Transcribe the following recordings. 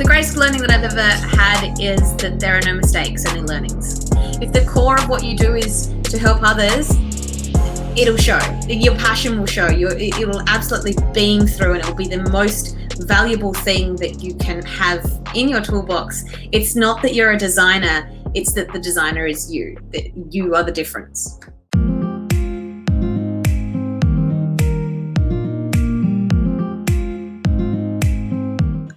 The greatest learning that I've ever had is that there are no mistakes, only learnings. If the core of what you do is to help others, it'll show. Your passion will show. It will absolutely beam through, and it will be the most valuable thing that you can have in your toolbox. It's not that you're a designer, it's that the designer is you. That you are the difference.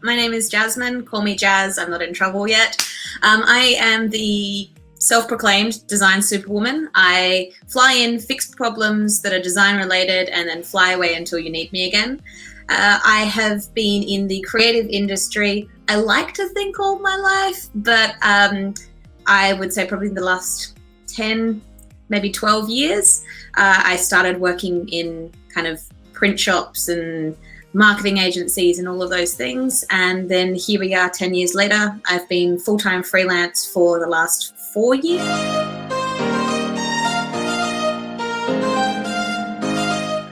My name is Jasmine, call me Jazz, I'm not in trouble yet. I am the self-proclaimed design superwoman. I fly in, fix problems that are design related, and then fly away until you need me again. I have been in the creative industry, I like to think all my life, but I would say probably the last 10, maybe 12 years. I started working in kind of print shops and marketing agencies and all of those things. And then here we are 10 years later. I've been full-time freelance for the last 4 years.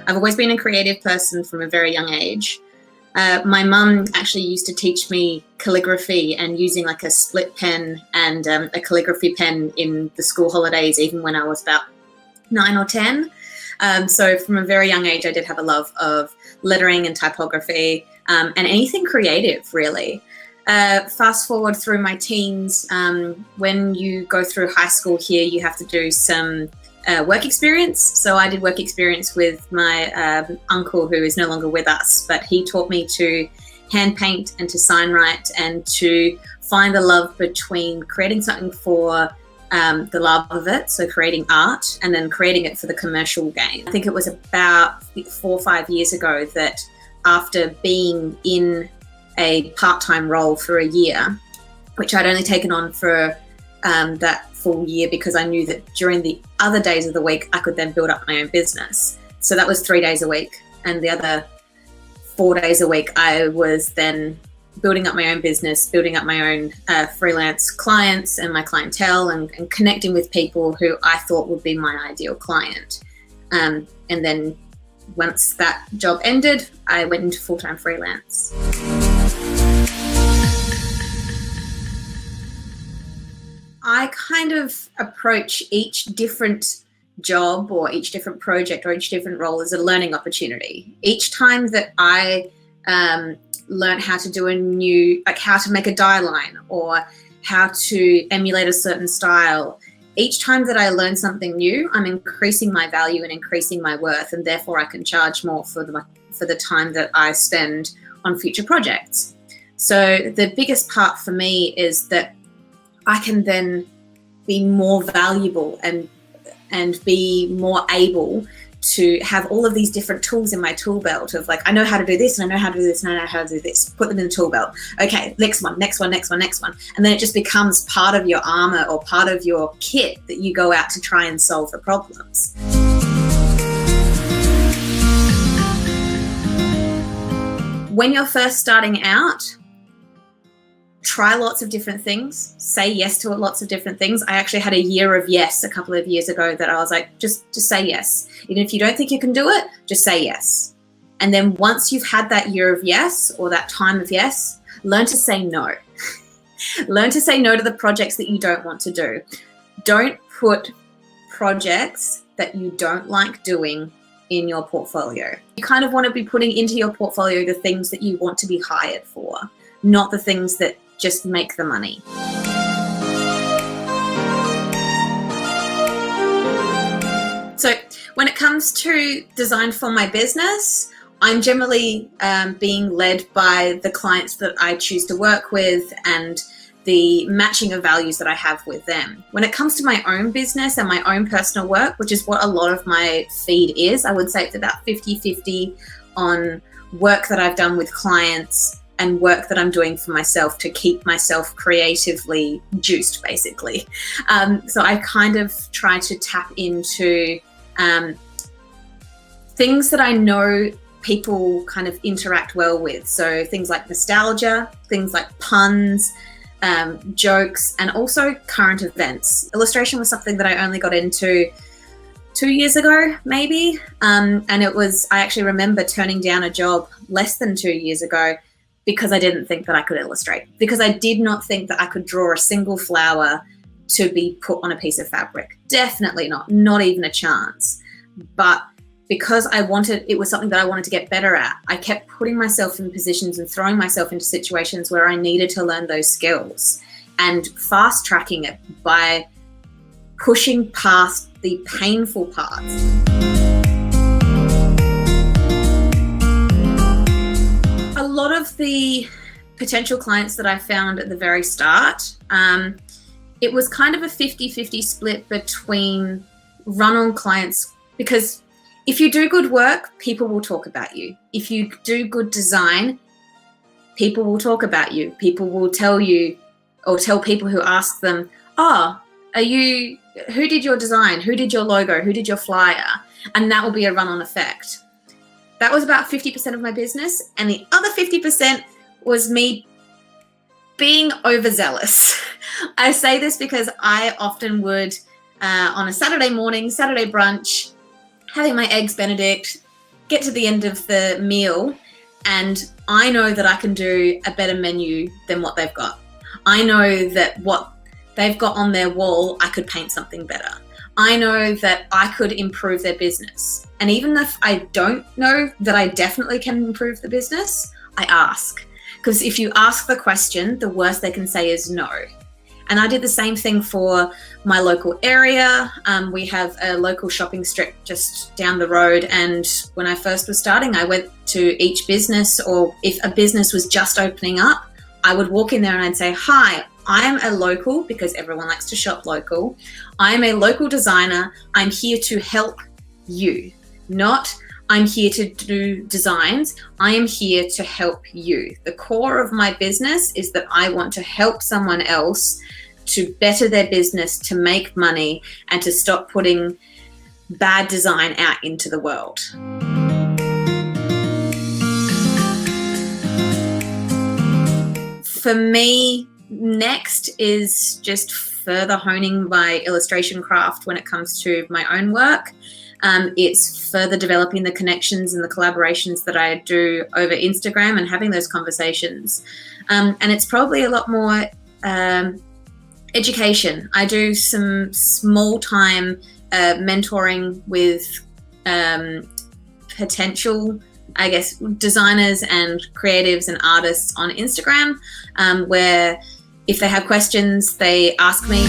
I've always been a creative person from a very young age. My mum actually used to teach me calligraphy and using like a split pen and a calligraphy pen in the school holidays, even when I was about 9 or 10. So from a very young age, I did have a love of lettering and typography and anything creative, really. Fast forward through my teens, when you go through high school here, you have to do some work experience. So I did work experience with my uncle, who is no longer with us, but he taught me to hand paint and to sign write and to find the love between creating something for the love of it, so creating art, and then creating it for the commercial gain. I think it was about 4 or 5 years ago that after being in a part-time role for a year, which I'd only taken on for that full year because I knew that during the other days of the week I could then build up my own business. So that was 3 days a week, and the other 4 days a week I was then building up my own business, building up my own freelance clients and my clientele, and connecting with people who I thought would be my ideal client. And then once that job ended, I went into full-time freelance. I kind of approach each different job or each different project or each different role as a learning opportunity. Each time that I learn how to do like how to make a die line or how to emulate a certain style. Each time that I learn something new, I'm increasing my value and increasing my worth, and therefore I can charge more for the time that I spend on future projects. So the biggest part for me is that I can then be more valuable and be more able to have all of these different tools in my tool belt of like, I know how to do this and I know how to do this and I know how to do this. Put them in the tool belt. Okay, next one. And then it just becomes part of your armor or part of your kit that you go out to try and solve the problems. When you're first starting out, try lots of different things, say yes to lots of different things. I actually had a year of yes a couple of years ago that I was like, just say yes. Even if you don't think you can do it, just say yes. And then once you've had that year of yes or that time of yes, learn to say no. Learn to say no to the projects that you don't want to do. Don't put projects that you don't like doing in your portfolio. You kind of want to be putting into your portfolio the things that you want to be hired for, not the things that just make the money. So when it comes to design for my business, I'm generally being led by the clients that I choose to work with and the matching of values that I have with them. When it comes to my own business and my own personal work, which is what a lot of my feed is, I would say it's about 50-50 on work that I've done with clients and work that I'm doing for myself to keep myself creatively juiced, basically. So I kind of try to tap into things that I know people kind of interact well with. So things like nostalgia, things like puns, jokes, and also current events. Illustration was something that I only got into 2 years ago, maybe. And I actually remember turning down a job less than 2 years ago because I didn't think that I could illustrate, because I did not think that I could draw a single flower to be put on a piece of fabric. Definitely not even a chance. But because it was something that I wanted to get better at, I kept putting myself in positions and throwing myself into situations where I needed to learn those skills and fast tracking it by pushing past the painful parts. A lot of the potential clients that I found at the very start, it was kind of a 50-50 split between run-on clients, because if you do good work, people will talk about you. If you do good design, people will talk about you. People will tell you, or tell people who ask them, who did your design? Who did your logo? Who did your flyer? And that will be a run-on effect. That was about 50% of my business. And the other 50% was me being overzealous. I say this because I often would, on a Saturday morning, Saturday brunch, having my eggs Benedict, get to the end of the meal, and I know that I can do a better menu than what they've got. I know that what they've got on their wall, I could paint something better. I know that I could improve their business. And even if I don't know that I definitely can improve the business, I ask. Because if you ask the question, the worst they can say is no. And I did the same thing for my local area. We have a local shopping strip just down the road. And when I first was starting, I went to each business, or if a business was just opening up, I would walk in there and I'd say, hi, I'm a local, because everyone likes to shop local. I'm a local designer. I'm here to help you. Not I'm here to do designs. I am here to help you. The core of my business is that I want to help someone else to better their business, to make money, and to stop putting bad design out into the world. For me, next is just further honing my illustration craft when it comes to my own work. It's further developing the connections and the collaborations that I do over Instagram and having those conversations. And it's probably a lot more education. I do some small time mentoring with potential, I guess, designers and creatives and artists on Instagram, where if they have questions, they ask me.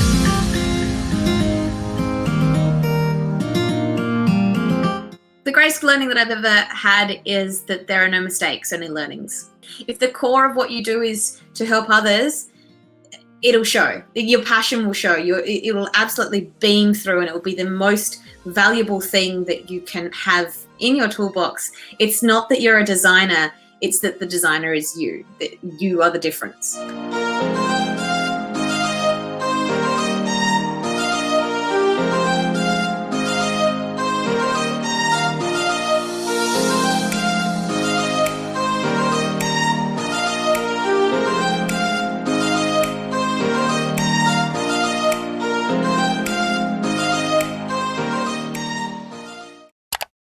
The greatest learning that I've ever had is that there are no mistakes, only learnings. If the core of what you do is to help others, it'll show. Your passion will show. It will absolutely beam through, and it will be the most valuable thing that you can have in your toolbox. It's not that you're a designer, it's that the designer is you, that you are the difference.